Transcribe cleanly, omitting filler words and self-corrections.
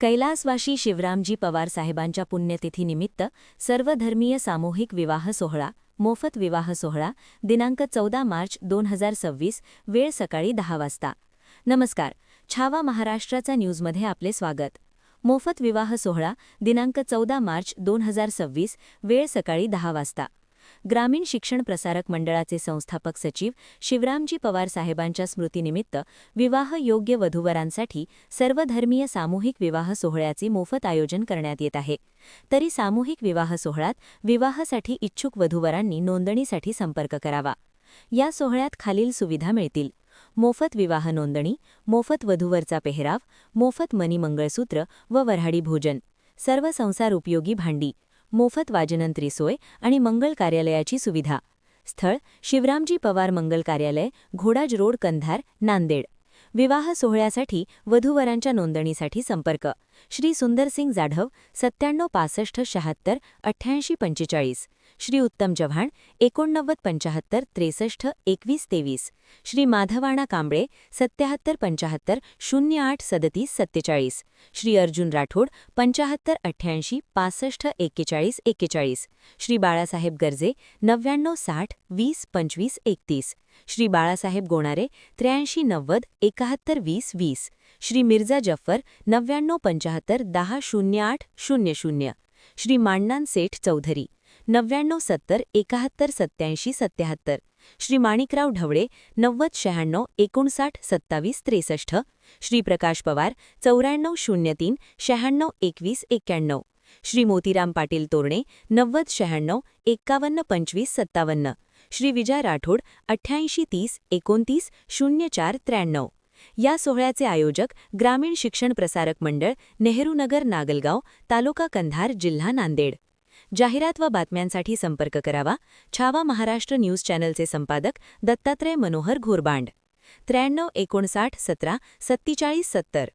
कैलासवासी शिवरामजी पवार साहेबांच्या पुण्यतिथीनिमित्त सर्वधर्मीय सामूहिक विवाह सोहळा मोफत विवाह सोहळा दिनांक 14 मार्च 2026 वेळ सकाळी 10 वाजता। नमस्कार, छावा महाराष्ट्राचा न्यूजमध्ये आपले स्वागत। मोफत विवाह सोहळा दिनांक 14 मार्च 2026 वेळ सकाळी 10 वाजता। ग्रामीण शिक्षण प्रसारक मंडळाचे संस्थापक सचिव शिवरामजी पवार साहेबांच्या स्मृतीनिमित्त विवाह योग्य वधूवरांसाठी सर्वधर्मीय सामूहिक विवाह सोहळ्याचे मोफत आयोजन करण्यात येत आहे। तरी सामूहिक विवाह सोहळ्यात विवाहासाठी इच्छुक वधूवरांनी नोंदणीसाठी संपर्क करावा। या सोहळ्यात खालील सुविधा मिळतील: मोफत विवाह नोंदणी, मोफत वधूवरचा पेहराव, मोफत मनी मंगळसूत्र व वऱ्हाडी भोजन, सर्व संसार उपयोगी भांडी, मोफत वाजनंत्री सोय आणि मंगल कार्यालयाची सुविधा। स्थळ: शिवरामजी पवार मंगल कार्यालय, घोडाज रोड, कंधार, नांदेड। विवाह सोहळ्यासाठी वधूवरांच्या नोंदणीसाठी संपर्क: श्री सुंदरसिंग जाधव 97 65 76 88 45, श्री उत्तम चव्हाण 89 75 63 21 23, श्री माधवाणा कांबळे 77 75 08 37 47, श्री अर्जुन राठोड 75 88 65 41 41, श्री बाळासाहेब गर्जे 99 60 20 25 31, श्री बाळासाहेब गोणारे 83 90 71 20 20, श्री मिर्झा जफर 99 75 10 08 00, श्री मांडनान सेठ चौधरी 99 70 71 87 77, श्री माणिकराव ढवळे 90 96 59 27 63, श्री प्रकाश पवार 94 03 96 21 91, श्री मोतीराम पाटील तोरणे 90 96 51 25 57, श्री विजय राठोड 88 30 29 04 93। या सोहळ्याचे आयोजक ग्रामीण शिक्षण प्रसारक मंडळ, नेहरूनगर, नागलगाव, तालुका कंधार, जिल्हा नांदेड। जाहिरात व बातम्यांसाठी संपर्क करावा। छावा महाराष्ट्र न्यूज चॅनलचे संपादक दत्तात्रय मनोहर घोरबांड। 93 59 17 47 70।